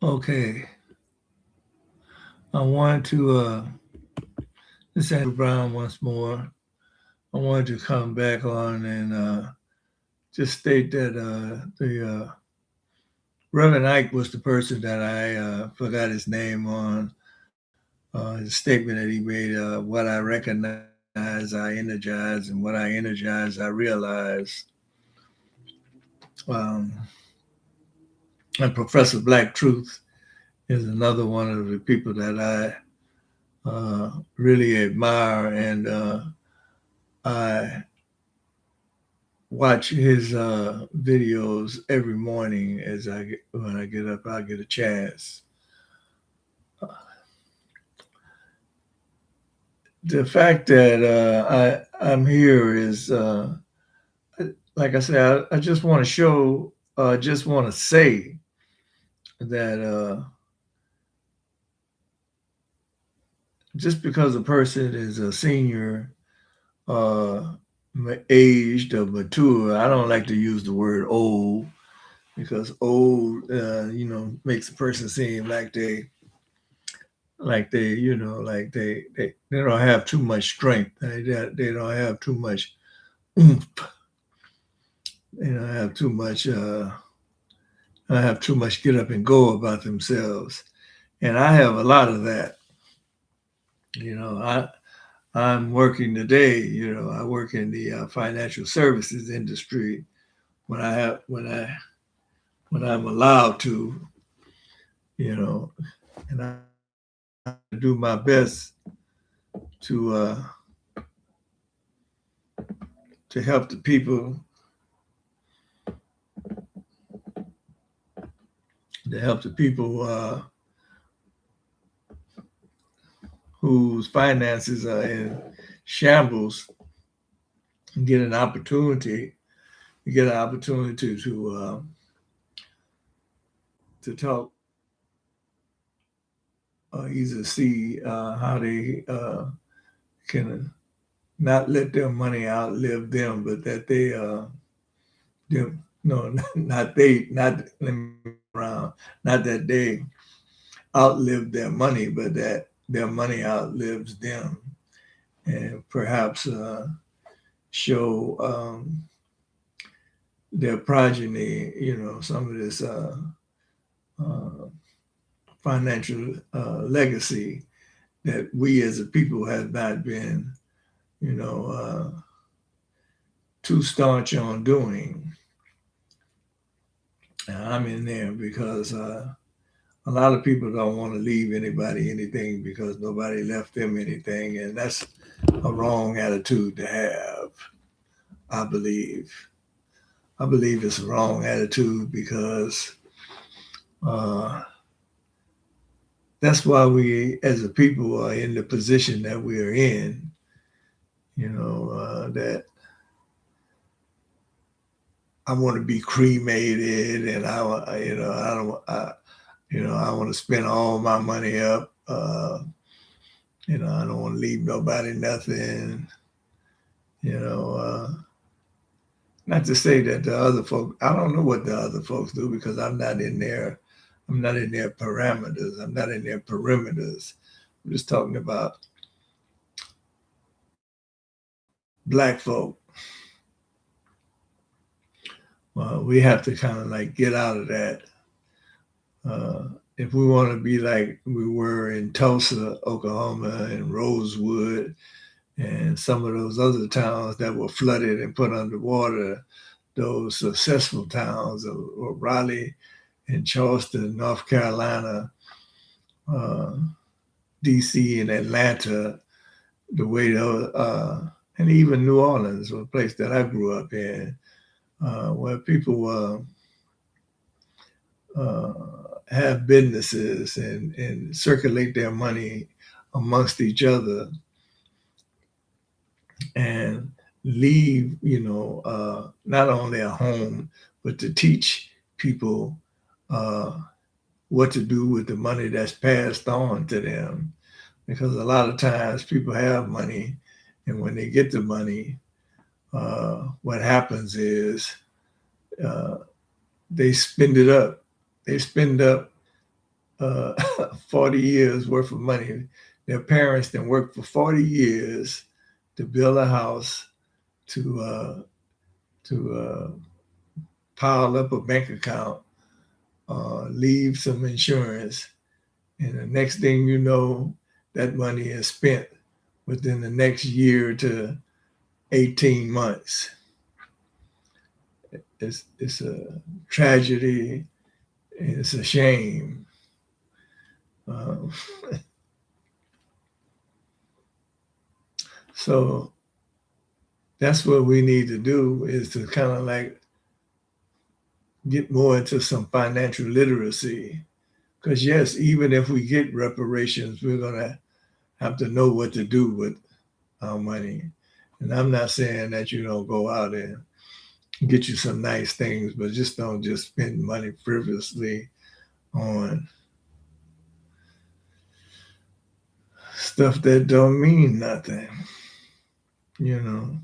Okay, I wanted to, this is Andrew Brown once more. I wanted to come back on and just state that the Reverend Ike was the person that I forgot his name on his statement that he made. What I recognize, I energize, and what I energize, I realize. Um, and Professor Black Truth is another one of the people that I really admire, and I watch his videos every morning as when I get up, I get a chance. The fact that I'm here is, like I said, I just want to show, just want to say that just because a person is a senior, uh, aged or mature, I don't like to use the word old because old, makes a person seem like they don't have too much strength. They don't have too much oomph. They don't have too much. I have too much get up and go about themselves, and I have a lot of that. I'm working today. I work in the financial services industry when I have when I'm allowed to. You know, and I do my best to uh, to help the people whose finances are in shambles get an opportunity get an opportunity to talk, either see how they can not let their money outlive them, but that them no not they not let me around not that they outlive their money, but that their money outlives them, and perhaps show their progeny, some of this uh, financial legacy that we as a people have not been, you know, too staunch on doing. I'm in there because a lot of people don't want to leave anybody anything because nobody left them anything, and that's a wrong attitude to have. I believe. I believe it's a wrong attitude because uh, that's why we, as a people, are in the position that we are in. That I want to be cremated, and I don't, I want to spend all my money up. I don't want to leave nobody nothing. You know, not to say that the other folks. I don't know what the other folks do because I'm not in there. I'm not in their parameters. I'm not in their perimeters. I'm just talking about black folk. We have to kind of like get out of that. Uh, if we want to be like we were in Tulsa, Oklahoma, and Rosewood, and some of those other towns that were flooded and put underwater, those successful towns of Raleigh and Charleston, North Carolina, uh, D.C. and Atlanta, the way those, and even New Orleans, a place that I grew up in, where people have businesses and circulate their money amongst each other and leave, not only a home, but to teach people uh, what to do with the money that's passed on to them. Because a lot of times people have money, and when they get the money, what happens is uh, they spend it up. They spend up 40 years worth of money. Their parents then worked for 40 years to build a house, to pile up a bank account, leave some insurance, and the next thing you know, that money is spent within the next year to 18 months. It's a tragedy. It's a shame. Um, so that's what we need to do, is to kind of like get more into some financial literacy. Because yes, even if we get reparations, we're gonna have to know what to do with our money. And I'm not saying that you don't go out and get you some nice things, but just don't just spend money frivolously on stuff that don't mean nothing. You know,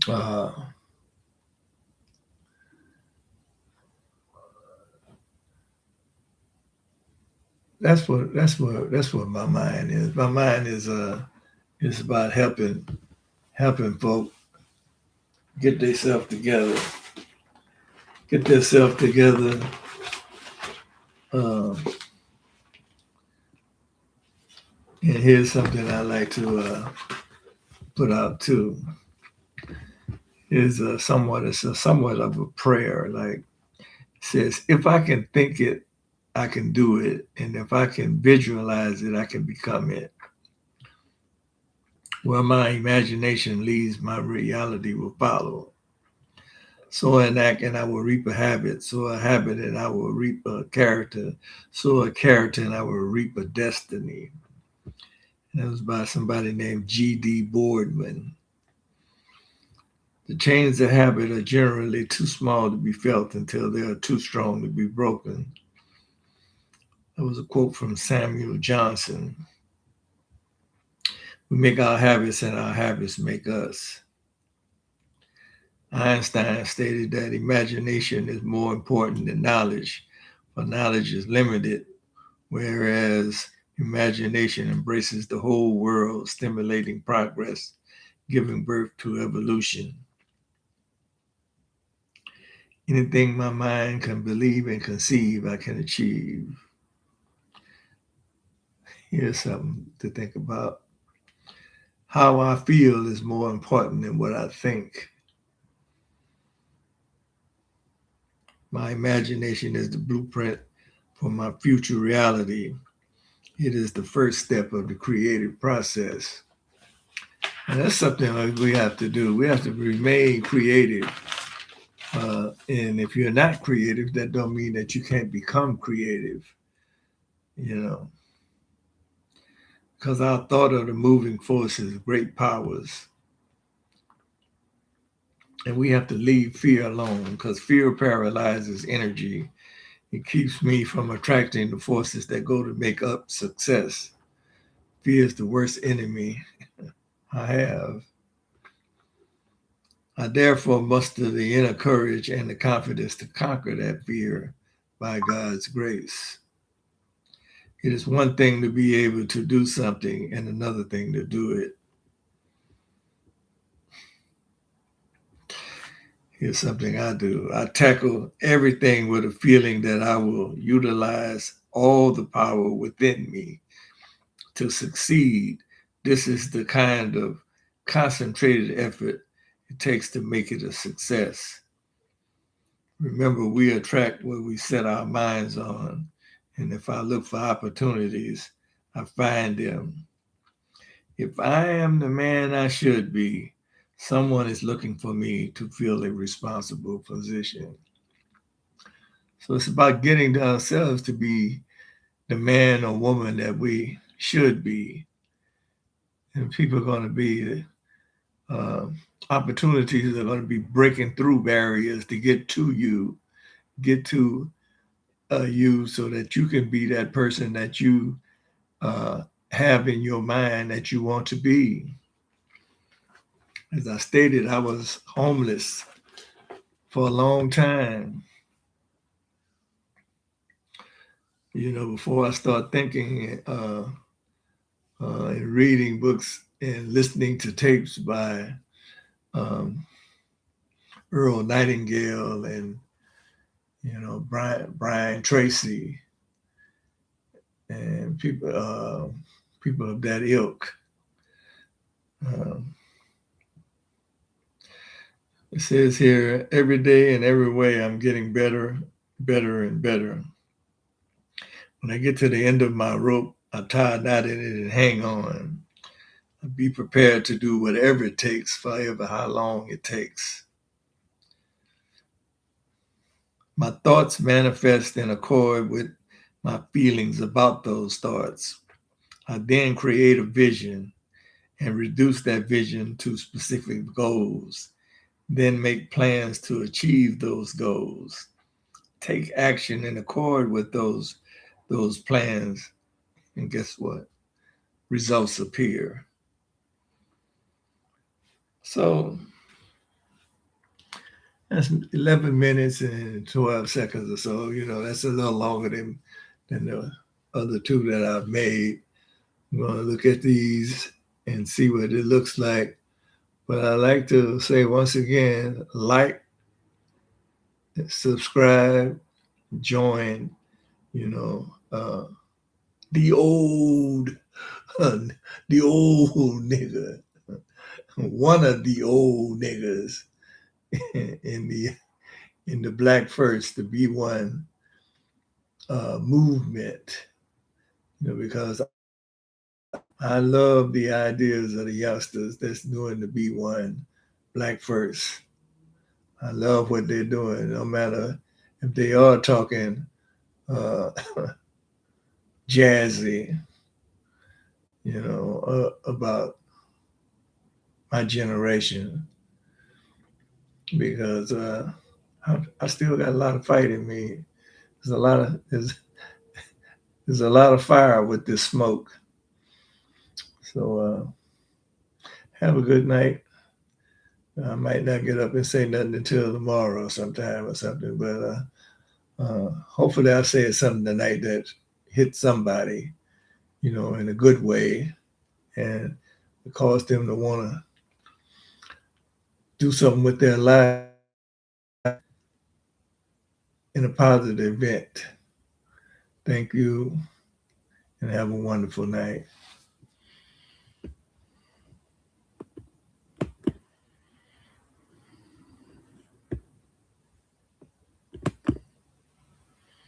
uh, that's what my mind is. My mind is about helping folk get themselves together, get themselves together. Um, and here's something I like to put out too. Is somewhat of a prayer. Like it says, if I can think it, I can do it, and if I can visualize it, I can become it. Where my imagination leads, my reality will follow. So an act and I will reap a habit. So a habit and I will reap a character. So a character and I will reap a destiny. And that was by somebody named G.D. Boardman. The chains of habit are generally too small to be felt until they are too strong to be broken. That was a quote from Samuel Johnson. We make our habits and our habits make us. Einstein stated that imagination is more important than knowledge, for knowledge is limited, whereas imagination embraces the whole world, stimulating progress, giving birth to evolution. Anything my mind can believe and conceive, I can achieve. Here's something to think about. How I feel is more important than what I think. My imagination is the blueprint for my future reality. It is the first step of the creative process. And that's something we have to do. We have to remain creative. And if you're not creative, that don't mean that you can't become creative, you know, because our thought of the moving forces, great powers. And we have to leave fear alone, because fear paralyzes energy. It keeps me from attracting the forces that go to make up success. Fear is the worst enemy I have. I therefore muster the inner courage and the confidence to conquer that fear by God's grace. It is one thing to be able to do something and another thing to do it. Here's something I do. I tackle everything with a feeling that I will utilize all the power within me to succeed. This is the kind of concentrated effort it takes to make it a success. Remember, we attract what we set our minds on. And if I look for opportunities, I find them. If I am the man I should be, someone is looking for me to fill a responsible position. So it's about getting to ourselves to be the man or woman that we should be. And people are going to be uh, opportunities are going to be breaking through barriers to get to you, get to you, so that you can be that person that you uh, have in your mind that you want to be. As I stated, I was homeless for a long time. before I start thinking and reading books and listening to tapes by um, Earl Nightingale and Brian Tracy and people of that ilk. Um, it says here, every day and every way I'm getting better, better, and better. When I get to the end of my rope, I tie a knot in it and hang on. I be prepared to do whatever it takes, forever how long it takes. My thoughts manifest in accord with my feelings about those thoughts. I then create a vision and reduce that vision to specific goals, then make plans to achieve those goals. Take action in accord with those plans, and guess what? Results appear. So that's 11 minutes and 12 seconds or so. That's a little longer than the other two that I've made. I'm going to look at these and see what it looks like. But I like to say once again, like, subscribe, join, you know, uh, the old, the old nigga, one of the old niggas in the Black First, the B1 movement, because I love the ideas of the youngsters that's doing the B1 Black First. I love what they're doing, no matter if they are talking uh, jazzy, about my generation, because I still got a lot of fight in me. There's a lot of fire with this smoke. So have a good night. I might not get up and say nothing until tomorrow sometime or something, but hopefully I said something tonight that hit somebody, in a good way, and it caused them to want to do something with their life in a positive event. Thank you and have a wonderful night.